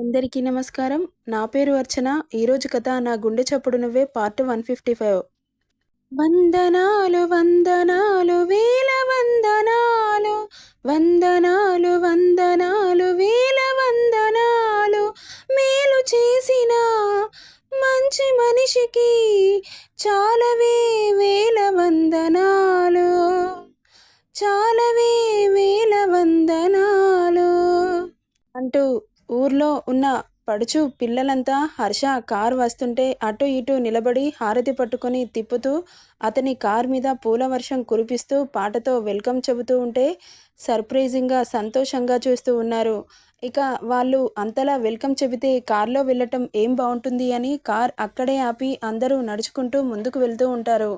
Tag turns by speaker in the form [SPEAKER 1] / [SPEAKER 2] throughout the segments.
[SPEAKER 1] అందరికీ నమస్కారం. నా పేరు అర్చన. ఈరోజు కథ 'నా గుండె చప్పుడు నువ్వే' పార్ట్ 155. వందనాలు వందనాలు వేల వందనాలు, వందనాలు వందనాలు వేల వందనాలు, మేలు చేసిన మంచి మనిషికి చాలవే వేల వందనాలు, చాలవే వేల వందనాలు అంటూ ఊర్లో ఉన్న పడుచు పిల్లలంతా హర్ష కారు వస్తుంటే అటు ఇటు నిలబడి హారతి పట్టుకొని తిప్పుతూ అతని కార్ మీద పూల వర్షం కురిపిస్తూ పాటతో వెల్కమ్ చెబుతూ ఉంటే సర్ప్రైజింగ్గా సంతోషంగా చూస్తూ ఉన్నారు. ఇక వాళ్ళు అంతలా వెల్కమ్ చెబితే కార్లో వెళ్ళటం ఏం బాగుంటుంది అని కార్ అక్కడే ఆపి అందరూ నడుచుకుంటూ ముందుకు వెళ్తూ ఉంటారు.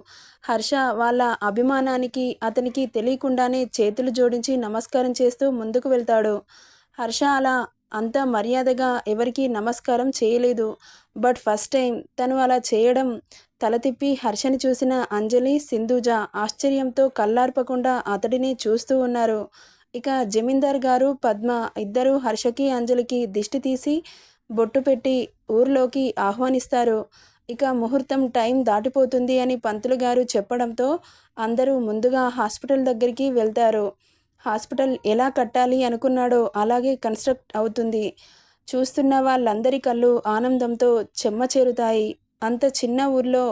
[SPEAKER 1] హర్ష వాళ్ళ అభిమానానికి అతనికి తెలియకుండానే చేతులు జోడించి నమస్కారం చేస్తూ ముందుకు వెళ్తాడు. హర్ష అలా అంత మర్యాదగా ఎవరికీ నమస్కారం చేయలేదు. బట్ ఫస్ట్ టైం తను అలా చేయడం తల తిప్పి హర్షని చూసిన అంజలి, సింధూజ ఆశ్చర్యంతో కళ్ళార్పకుండా అతడిని చూస్తూ ఉన్నారు. ఇక జమీందార్ గారు, పద్మ ఇద్దరూ హర్షకి, అంజలికి దిష్టి తీసి బొట్టు పెట్టి ఊర్లోకి ఆహ్వానిస్తారు. ఇక ముహూర్తం టైం దాటిపోతుంది అని పంతులు గారు చెప్పడంతో అందరూ ముందుగా హాస్పిటల్ దగ్గరికి వెళ్తారు. హాస్పిటల్ ఎలా కట్టాలి అనుకున్నాడో అలాగే కన్స్ట్రక్ట్ అవుతుంది. చూస్తున్న వాళ్ళందరి కళ్ళు ఆనందంతో చెమ్మచేరుతాయి. అంత చిన్న ఊర్లో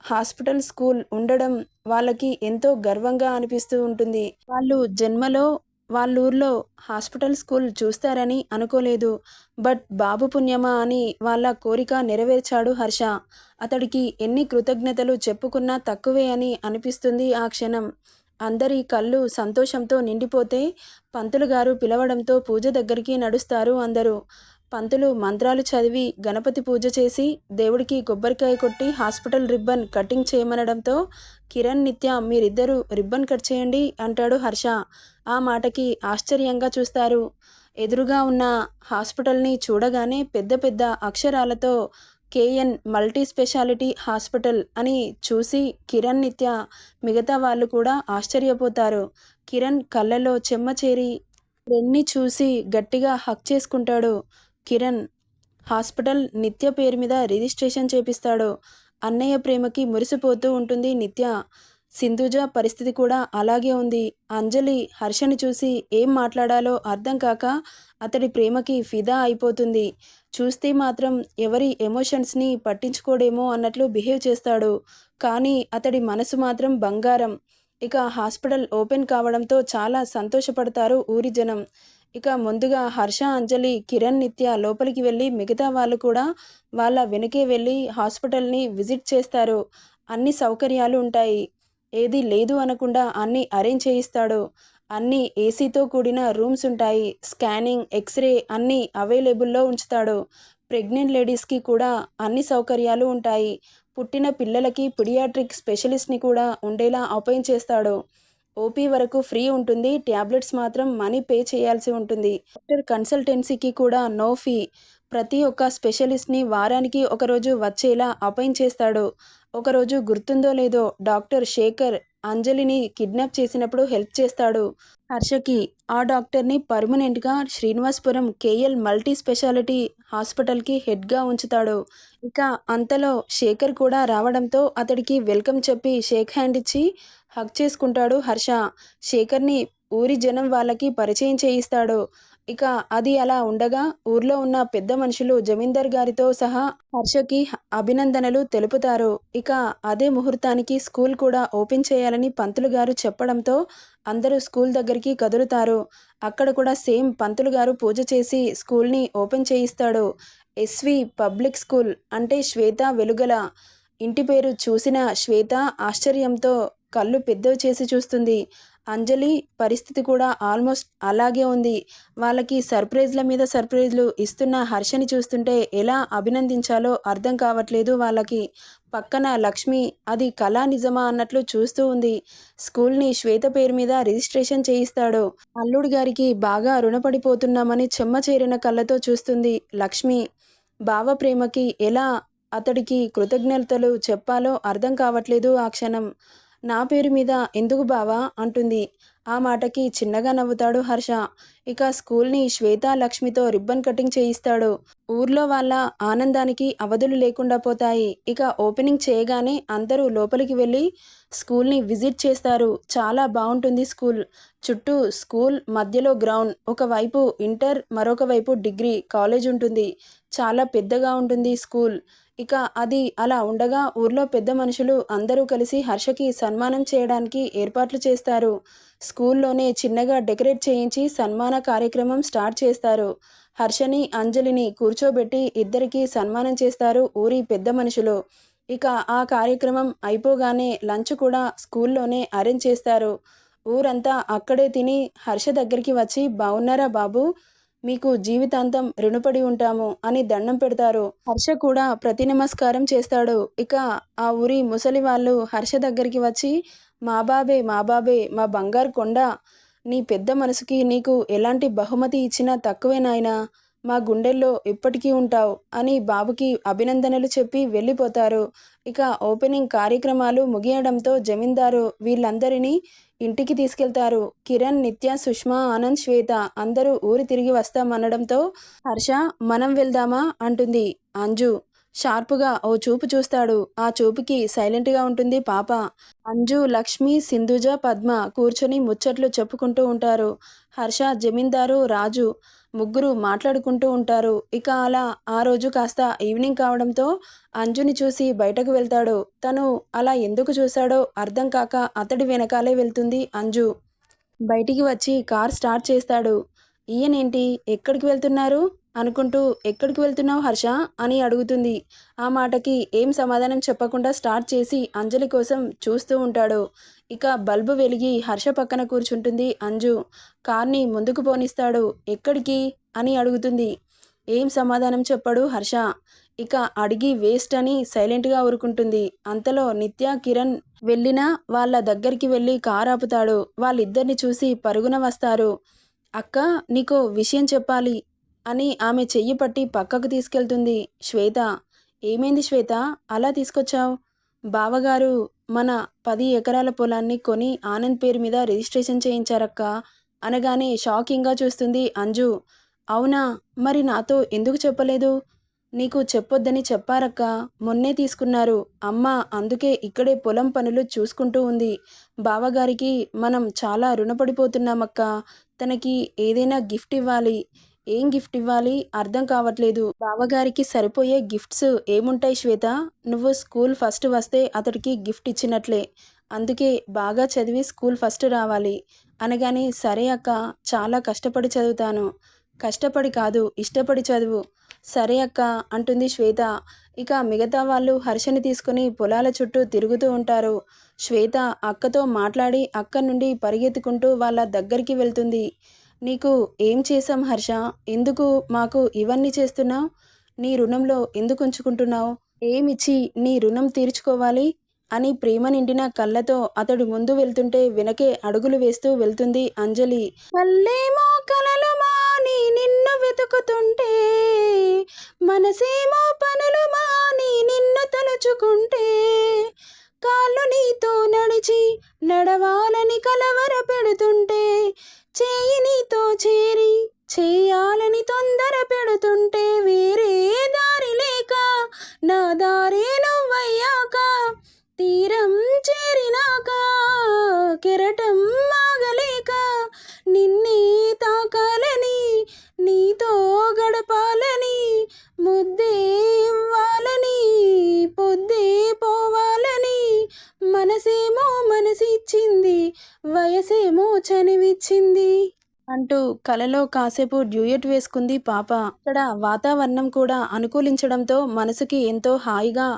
[SPEAKER 1] హాస్పిటల్, స్కూల్ ఉండడం వాళ్ళకి ఎంతో గర్వంగా అనిపిస్తూ ఉంటుంది. వాళ్ళు జన్మలో వాళ్ళూర్లో హాస్పిటల్, స్కూల్ చూస్తారని అనుకోలేదు. బట్ బాబు పుణ్యమా అని వాళ్ళ కోరిక నెరవేర్చాడు హర్ష. అతడికి ఎన్ని కృతజ్ఞతలు చెప్పుకున్నా తక్కువే అని అనిపిస్తుంది ఆ క్షణం. అందరి కళ్ళు సంతోషంతో నిండిపోతే పంతులు గారు పిలవడంతో పూజ దగ్గరికి నడుస్తారు అందరూ. పంతులు మంత్రాలు చదివి గణపతి పూజ చేసి దేవుడికి కొబ్బరికాయ కొట్టి హాస్పిటల్ రిబ్బన్ కటింగ్ చేయమనడంతో కిరణ్, నిత్య మీరిద్దరూ రిబ్బన్ కట్ చేయండి అంటాడు హర్ష. ఆ మాటకి ఆశ్చర్యంగా చూస్తారు. ఎదురుగా ఉన్న హాస్పిటల్ని చూడగానే పెద్ద పెద్ద అక్షరాలతో కేఎన్ మల్టీ స్పెషాలిటీ హాస్పిటల్ అని చూసి కిరణ్, నిత్య మిగతా వాళ్ళు కూడా ఆశ్చర్యపోతారు. కిరణ్ కళ్ళలో చెమ్మ చేరి ఫ్రెండ్ని చూసి గట్టిగా హక్ చేసుకుంటాడు. కిరణ్ హాస్పిటల్ నిత్య పేరు మీద రిజిస్ట్రేషన్ చేపిస్తాడు. అన్నయ్య ప్రేమకి మురిసిపోతూ ఉంటుంది నిత్య. సింధుజ పరిస్థితి కూడా అలాగే ఉంది. అంజలి హర్షని చూసి ఏం మాట్లాడాలో అర్థం కాక అతడి ప్రేమకి ఫిదా అయిపోతుంది. చూస్తే మాత్రం ఎవరి ఎమోషన్స్ని పట్టించుకోడేమో అన్నట్లు బిహేవ్ చేస్తాడు. కానీ అతడి మనసు మాత్రం బంగారం. ఇక హాస్పిటల్ ఓపెన్ కావడంతో చాలా సంతోషపడతారు ఊరి జనం. ఇక ముందుగా హర్ష, అంజలి, కిరణ్, నిత్య లోపలికి వెళ్ళి మిగతా వాళ్ళు కూడా వాళ్ళ వెనుకే వెళ్ళి హాస్పిటల్ని విజిట్ చేస్తారు. అన్ని సౌకర్యాలు ఉంటాయి. ఏది లేదు అనకుండా అన్నీ అరేంజ్ చేయిస్తాడు. అన్నీ ఏసీతో కూడిన రూమ్స్ ఉంటాయి. స్కానింగ్, ఎక్స్రే అన్నీ అవైలబుల్లో ఉంచుతాడు. ప్రెగ్నెంట్ లేడీస్కి కూడా అన్ని సౌకర్యాలు ఉంటాయి. పుట్టిన పిల్లలకి పిడియాట్రిక్ స్పెషలిస్ట్ని కూడా ఉండేలా అపాయింట్ చేస్తాడు. ఓపీ వరకు ఫ్రీ ఉంటుంది. ట్యాబ్లెట్స్ మాత్రం మనీ పే చేయాల్సి ఉంటుంది. డాక్టర్ కన్సల్టెన్సీకి కూడా నో ఫీ. ప్రతి ఒక్క స్పెషలిస్ట్ని వారానికి ఒకరోజు వచ్చేలా అపాయింట్ చేస్తాడు. ఒకరోజు గుర్తుందో లేదో డాక్టర్ శేఖర్ అంజలిని కిడ్నాప్ చేసినప్పుడు హెల్ప్ చేస్తాడు హర్షకి. ఆ డాక్టర్ని పర్మనెంట్గా శ్రీనివాస్పురం కేఎల్ మల్టీ స్పెషాలిటీ హాస్పిటల్కి హెడ్గా ఉంచుతాడు. ఇక అంతలో శేఖర్ కూడా రావడంతో అతడికి వెల్కమ్ చెప్పి షేక్ హ్యాండ్ ఇచ్చి హగ్ చేసుకుంటాడు హర్ష. శేఖర్ని ఊరి జనం వాళ్ళకి పరిచయం చేయిస్తాడు. ఇక అది అలా ఉండగా ఊర్లో ఉన్న పెద్ద మనుషులు జమీందార్ గారితో సహా హర్షకి అభినందనలు తెలుపుతారు. ఇక అదే ముహూర్తానికి స్కూల్ కూడా ఓపెన్ చేయాలని పంతులు గారు చెప్పడంతో అందరూ స్కూల్ దగ్గరికి కదులుతారు. అక్కడ కూడా సేమ్ పంతులు గారు పూజ చేసి స్కూల్ని ఓపెన్ చేయిస్తాడు. ఎస్వి పబ్లిక్ స్కూల్ అంటే శ్వేత వెలుగల. ఇంటి పేరు చూసిన శ్వేత ఆశ్చర్యంతో కళ్ళు పెద్దవి చేసి చూస్తుంది. అంజలి పరిస్థితి కూడా ఆల్మోస్ట్ అలాగే ఉంది. వాళ్ళకి సర్ప్రైజ్ల మీద సర్ప్రైజ్లు ఇస్తున్న హర్షని చూస్తుంటే ఎలా అభినందించాలో అర్థం కావట్లేదు వాళ్ళకి. పక్కన లక్ష్మి అది కళా నిజమా అన్నట్లు చూస్తూ ఉంది. స్కూల్ని శ్వేత పేరు మీద రిజిస్ట్రేషన్ చేయిస్తాడు. అల్లుడి గారికి బాగా రుణపడిపోతున్నామని చెమ్మ చేరిన కళ్ళతో చూస్తుంది లక్ష్మి. బావ ప్రేమకి ఎలా అతడికి కృతజ్ఞతలు చెప్పాలో అర్థం కావట్లేదు ఆ క్షణం. నా పేరు మీద ఎందుకు బావా అంటుంది. ఆ మాటకి చిన్నగా నవ్వుతాడు హర్ష. ఇక స్కూల్ని శ్వేత లక్ష్మితో రిబ్బన్ కటింగ్ చేయిస్తాడు. ఊర్లో వాళ్ళ ఆనందానికి అవధులు లేకుండా పోతాయి. ఇక ఓపెనింగ్ చేయగానే అందరూ లోపలికి వెళ్ళి స్కూల్ని విజిట్ చేస్తారు. చాలా బాగుంటుంది స్కూల్. చుట్టూ స్కూల్, మధ్యలో గ్రౌండ్, ఒకవైపు ఇంటర్, మరొక వైపు డిగ్రీ కాలేజ్ ఉంటుంది. చాలా పెద్దగా ఉంటుంది స్కూల్. ఇక అది అలా ఉండగా ఊర్లో పెద్ద మనుషులు అందరూ కలిసి హర్షకి సన్మానం చేయడానికి ఏర్పాట్లు చేస్తారు. స్కూల్లోనే చిన్నగా డెకరేట్ చేయించి సన్మాన కార్యక్రమం స్టార్ట్ చేస్తారు. హర్షని, అంజలిని కూర్చోబెట్టి ఇద్దరికీ సన్మానం చేస్తారు ఊరి పెద్ద మనుషులు. ఇక ఆ కార్యక్రమం అయిపోగానే లంచ్ కూడా స్కూల్లోనే అరేంజ్ చేస్తారు. ఊరంతా అక్కడే తిని హర్ష దగ్గరికి వచ్చి, బాగున్నారా బాబు, మీకు జీవితాంతం రుణపడి ఉంటాము అని దండం పెడతారు. హర్ష కూడా ప్రతి నమస్కారం చేస్తాడు. ఇక ఆ ఊరి ముసలి వాళ్ళు హర్ష దగ్గరికి వచ్చి, మా బాబే మా బాబే, మా బంగారు కొండ, నీ పెద్ద మనసుకి నీకు ఎలాంటి బహుమతి ఇచ్చినా తక్కువే నాయనా, మా గుండెల్లో ఎప్పటికీ ఉంటావు అని బాబుకి అభినందనలు చెప్పి వెళ్ళిపోతారు. ఇక ఓపెనింగ్ కార్యక్రమాలు ముగియడంతో జమీందారు వీళ్ళందరినీ ఇంటికి తీసుకెళ్తారు. కిరణ్, నిత్య, సుష్మా, ఆనంద్, శ్వేత అందరూ ఊరు తిరిగి వస్తామనడంతో హర్ష, మనం వెళ్దామా అంటుంది. అంజు షార్పుగా ఓ చూపు చూస్తాడు. ఆ చూపుకి సైలెంట్గా ఉంటుంది పాప. అంజు, లక్ష్మి, సింధుజ, పద్మ కూర్చొని ముచ్చట్లు చెప్పుకుంటూ ఉంటారు. హర్ష, జమీందారు, రాజు ముగ్గురు మాట్లాడుకుంటూ ఉంటారు. ఇక అలా ఆ రోజు కాస్త ఈవినింగ్ కావడంతో అంజుని చూసి బయటకు వెళ్తాడు. తను అలా ఎందుకు చూశాడో అర్థం కాక అతడి వెనకాలే వెళ్తుంది అంజు. బయటికి వచ్చి కార్ స్టార్ట్ చేస్తాడు. ఈయనేంటి, ఎక్కడికి వెళ్తున్నారు అనుకుంటూ, ఎక్కడికి వెళ్తున్నావు హర్ష అని అడుగుతుంది. ఆ మాటకి ఏం సమాధానం చెప్పకుండా స్టార్ట్ చేసి అంజలి కోసం చూస్తూ ఉంటాడు. ఇక బల్బు వెలిగి హర్ష పక్కన కూర్చుంటుంది అంజు. కార్ని ముందుకు పోనిస్తాడు. ఎక్కడికి అని అడుగుతుంది. ఏం సమాధానం చెప్పడు హర్ష. ఇక అడిగి వేస్ట్ అని సైలెంట్గా ఊరుకుంటుంది. అంతలో నిత్య, కిరణ్ వెళ్ళినా వాళ్ళ దగ్గరికి వెళ్ళి కారు ఆపుతాడు. వాళ్ళిద్దరిని చూసి పరుగున వస్తారు. అక్క, నీకో విషయం చెప్పాలి అని ఆమె చెయ్యి పట్టి పక్కకు తీసుకెళ్తుంది శ్వేత. ఏమైంది శ్వేత, అలా తీసుకొచ్చావు? బావగారు మన 10 ఎకరాల పొలాన్ని కొని ఆనంద్ పేరు మీద రిజిస్ట్రేషన్ చేయించారక్క అనగానే షాకింగ్గా చూస్తుంది అంజు. అవునా, మరి నాతో ఎందుకు చెప్పలేదు? నీకు చెప్పొద్దని చెప్పారక్క, మొన్నే తీసుకున్నారు అమ్మ, అందుకే ఇక్కడే పొలం పనులు చూసుకుంటూ ఉంది. బావగారికి మనం చాలా రుణపడిపోతున్నామక్క, తనకి ఏదైనా గిఫ్ట్ ఇవ్వాలి. ఏం గిఫ్ట్ ఇవ్వాలి అర్థం కావట్లేదు. బావగారికి సరిపోయే గిఫ్ట్స్ ఏముంటాయి శ్వేత, నువ్వు స్కూల్ ఫస్ట్ వస్తే అతడికి గిఫ్ట్ ఇచ్చినట్లే, అందుకే బాగా చదివి స్కూల్ ఫస్ట్ రావాలి అనగానే, సరే అక్క, చాలా కష్టపడి చదువుతాను. కష్టపడి కాదు, ఇష్టపడి చదువు. సరే అక్క అంటుంది శ్వేత. ఇక మిగతా వాళ్ళు హర్షని తీసుకుని పొలాల చుట్టూ తిరుగుతూ ఉంటారు. శ్వేత అక్కతో మాట్లాడి అక్కడి నుండి పరిగెత్తుకుంటూ వాళ్ళ దగ్గరికి వెళ్తుంది. నీకు ఏం చేశాం హర్ష, ఎందుకు మాకు ఇవన్నీ చేస్తున్నావు? నీ రుణంలో ఎందుకు ఉంచుకుంటున్నావు? ఏమిచ్చి నీ రుణం తీర్చుకోవాలి అని ప్రేమ నిండిన కళ్ళతో అతడు ముందు వెళ్తుంటే వెనకే అడుగులు వేస్తూ వెళ్తుంది అంజలి. కళ్ళేమో కలలు మాని నిన్ను వెతుకుతుంటే, మనసేమో పనులు మాని నిన్ను తలుచుకుంటే, కాళ్ళు నీతో నడిచి నడవాలని కలవర పెడుతుంటే, చేయి నీతో చేరి చేయాలని తొందర పెడుతుంటే, వేరే దారి లేక నా దారి నువ్వయ్యాక, తీరం చేరినాక కెరటం ఆగలేక, నిన్నే తాకాలని నీతో గడపాలని, ముద్దే ఇవ్వాలని పొద్దే పోవాలని, మనసేమో మనసిచ్చింది, వయసేమో చనివిచ్చింది అంటూ కలలో కాసేపు డ్యూయట్ వేసుకుంది పాప. ఇక్కడ వాతావరణం కూడా అనుకూలించడంతో మనసుకి ఎంతో హాయిగా,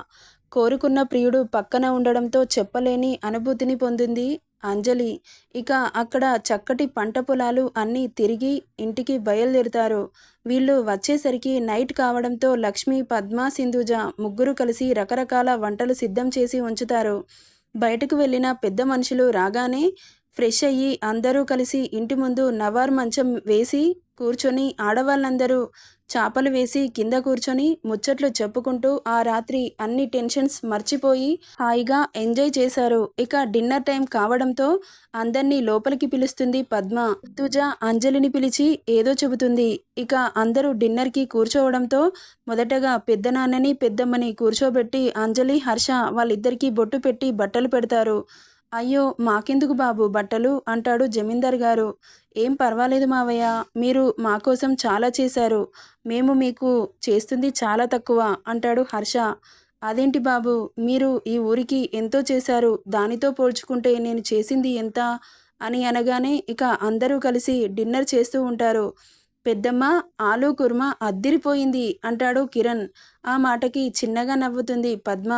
[SPEAKER 1] కోరుకున్న ప్రియుడు పక్కన ఉండడంతో చెప్పలేని అనుభూతిని పొందింది అంజలి. ఇక అక్కడ చక్కటి పంట పొలాలు అన్నీ తిరిగి ఇంటికి బయలుదేరుతారు. వీళ్ళు వచ్చేసరికి నైట్ కావడంతో లక్ష్మి, పద్మ, సింధుజ ముగ్గురు కలిసి రకరకాల వంటలు సిద్ధం చేసి ఉంచుతారు. బయటకు వెళ్ళిన పెద్ద మనుషులు రాగానే ఫ్రెష్ అయ్యి అందరూ కలిసి ఇంటి ముందు నవార్ మంచం వేసి కూర్చొని ఆడవాళ్ళందరూ చాపలు వేసి కింద కూర్చొని ముచ్చట్లు చెప్పుకుంటూ ఆ రాత్రి అన్ని టెన్షన్స్ మర్చిపోయి హాయిగా ఎంజాయ్ చేశారు. ఇక డిన్నర్ టైం కావడంతో అందర్నీ లోపలికి పిలుస్తుంది పద్మ. తుజ అంజలిని పిలిచి ఏదో చెబుతుంది. ఇక అందరూ డిన్నర్కి కూర్చోవడంతో మొదటగా పెద్దనాన్నని పెద్దమ్మని కూర్చోబెట్టి అంజలి హర్ష వాళ్ళిద్దరికీ బొట్టు పెట్టి బట్టలు పెడతారు. అయ్యో మాకెందుకు బాబు బట్టలు అంటాడు జమీందార్ గారు. ఏం పర్వాలేదు మావయ్య, మీరు మా కోసం చాలా చేశారు, మేము మీకు చేస్తుంది చాలా తక్కువ అంటాడు హర్ష. అదేంటి బాబు, మీరు ఈ ఊరికి ఎంతో చేశారు, దానితో పోల్చుకుంటే నేను చేసింది ఎంత అని అనగానే ఇక అందరూ కలిసి డిన్నర్ చేస్తూ ఉంటారు. పెద్దమ్మ ఆలూ కుర్మా అద్దిరిపోయింది అంటాడు కిరణ్. ఆ మాటకి చిన్నగా నవ్వుతుంది పద్మ.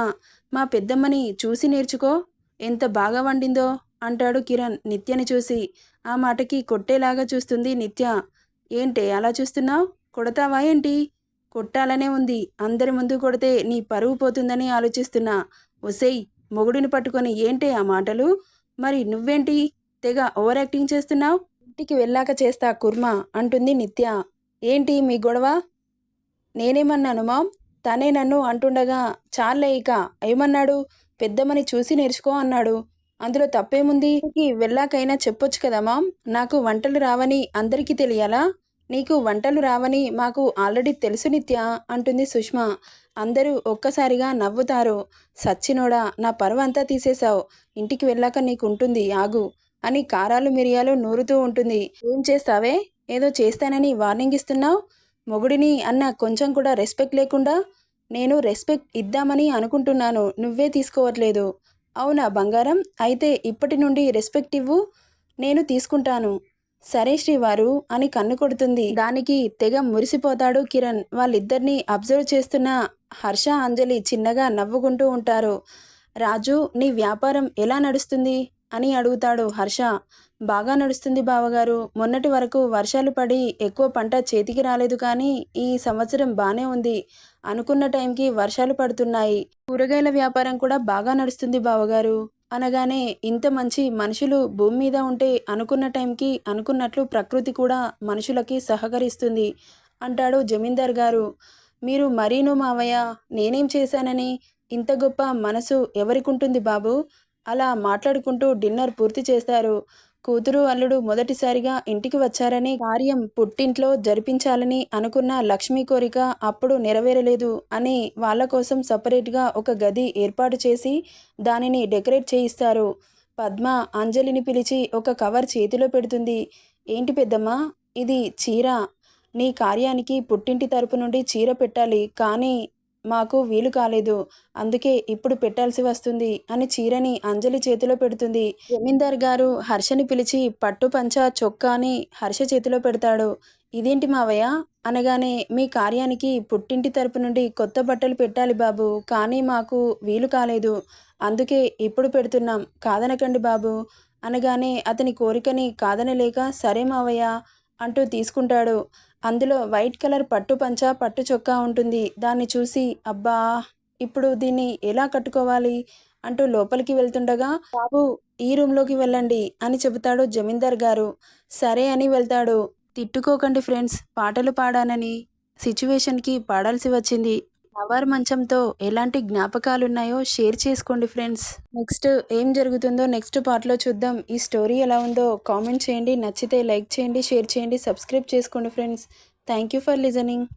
[SPEAKER 1] మా పెద్దమ్మని చూసి నేర్చుకో, ఎంత బాగా వండిందో అంటాడు కిరణ్ నిత్యని చూసి. ఆ మాటకి కొట్టేలాగా చూస్తుంది నిత్య. ఏంటే అలా చూస్తున్నావు, కొడతావా ఏంటి? కొట్టాలనే ఉంది, అందరి ముందు కొడితే నీ పరువు పోతుందని ఆలోచిస్తున్నా. ఒసేయ్, మొగుడిని పట్టుకొని ఏంటే ఆ మాటలు? మరి నువ్వేంటి తెగ ఓవర్ యాక్టింగ్ చేస్తున్నావు? ఇంటికి వెళ్ళాక చేస్తా కుర్మా అంటుంది నిత్య. ఏంటి మీ గొడవ? నేనేమన్నాను మామ్? తనే నన్ను అంటుండగా చాలే ఇక, ఏమన్నాడు? పెద్దమ్మని చూసి నేర్చుకో అన్నాడు. అందులో తప్పేముంది? ఇంటికి వెళ్ళాకైనా చెప్పొచ్చు కదా మామ్, నాకు వంటలు రావని అందరికీ తెలియాలా? నీకు వంటలు రావని మాకు ఆల్రెడీ తెలుసు నిత్య అంటుంది సుష్మా. అందరూ ఒక్కసారిగా నవ్వుతారు. సచ్చినోడా, నా పరువంతా తీసేశావు, ఇంటికి వెళ్ళాక నీకుంటుంది ఆగు అని కారాలు మిరియాలు నూరుతూ ఉంటుంది. ఏం చేస్తావే? ఏదో చేస్తానని వార్నింగ్ ఇస్తున్నావు. మొగుడిని అన్న కొంచెం కూడా రెస్పెక్ట్ లేకుండా. నేను రెస్పెక్ట్ ఇద్దామని అనుకుంటున్నాను, నువ్వే తీసుకోవట్లేదు. అవునా బంగారం, అయితే ఇప్పటి నుండి రెస్పెక్ట్ ఇవ్వు, నేను తీసుకుంటాను. సరే శ్రీవారు అని కన్ను కొడుతుంది. దానికి తెగ మురిసిపోతాడు కిరణ్. వాళ్ళిద్దరినీ అబ్జర్వ్ చేస్తున్న హర్ష అంజలి చిన్నగా నవ్వుకుంటూ ఉంటారు. రాజు, నీ వ్యాపారం ఎలా నడుస్తుంది అని అడుగుతాడు హర్ష. బాగా నడుస్తుంది బావగారు, మొన్నటి వరకు వర్షాలు పడి ఎక్కువ పంట చేతికి రాలేదు, కానీ ఈ సంవత్సరం బానే ఉంది. అనుకున్న టైంకి వర్షాలు పడుతున్నాయి. కూరగాయల వ్యాపారం కూడా బాగా నడుస్తుంది బావగారు అనగానే, ఇంత మంచి మనుషులు భూమి మీద ఉంటే అనుకున్న టైంకి అనుకున్నట్లు ప్రకృతి కూడా మనుషులకి సహకరిస్తుంది అంటాడు జమీందార్ గారు. మీరు మరీను మావయ్య, నేనేం చేశానని ఇంత గొప్ప మనసు ఎవరికుంటుంది బాబు? అలా మాట్లాడుకుంటూ డిన్నర్ పూర్తి చేస్తారు. కూతురు అల్లుడు మొదటిసారిగా ఇంటికి వచ్చారని, కార్యం పుట్టింట్లో జరిపించాలని అనుకున్న లక్ష్మి కోరిక అప్పుడు నెరవేరలేదు అని వాళ్ళ కోసం సపరేట్గా ఒక గది ఏర్పాటు చేసి దానిని డెకరేట్ చేయిస్తారు. పద్మ అంజలిని పిలిచి ఒక కవర్ చేతిలో పెడుతుంది. ఏంటి పెద్దమ్మా, ఇది చీర. నీ కార్యానికి పుట్టింటి తరపు నుండి చీర పెట్టాలి, కానీ మాకు వీలు కాలేదు, అందుకే ఇప్పుడు పెట్టాల్సి వస్తుంది అని చీరని అంజలి చేతిలో పెడుతుంది. జమీందార్ గారు హర్షని పిలిచి పట్టు పంచ చొక్కాని హర్ష చేతిలో పెడతాడు. ఇదేంటి మావయ్య అనగానే, మీ కార్యానికి పుట్టింటి తరపు నుండి కొత్త బట్టలు పెట్టాలి బాబు, కానీ మాకు వీలు కాలేదు, అందుకే ఇప్పుడు పెడుతున్నాం, కాదనకండి బాబు అనగానే అతని కోరికని కాదనలేక సరే మావయ్య అంటూ తీసుకుంటాడు. అందులో వైట్ కలర్ పట్టు పంచ పట్టు చొక్కా ఉంటుంది. దాన్ని చూసి అబ్బా, ఇప్పుడు దీన్ని ఎలా కట్టుకోవాలి అంటూ లోపలికి వెళ్తుండగా, బాబు ఈ రూమ్లోకి వెళ్ళండి అని చెబుతాడు జమీందార్ గారు. సరే అని వెళ్తాడు. తిట్టుకోకండి ఫ్రెండ్స్, పాటలు పాడానని సిచ్యువేషన్కి పాడాల్సి వచ్చింది. లవర్ మంచంతో ఎలాంటి జ్ఞాపకాలున్నాయో షేర్ చేసుకోండి ఫ్రెండ్స్. నెక్స్ట్ ఏం జరుగుతుందో నెక్స్ట్ పార్ట్లో చూద్దాం. ఈ స్టోరీ ఎలా ఉందో కామెంట్ చేయండి. నచ్చితే లైక్ చేయండి, షేర్ చేయండి, సబ్స్క్రైబ్ చేసుకోండి friends. Thank you for listening.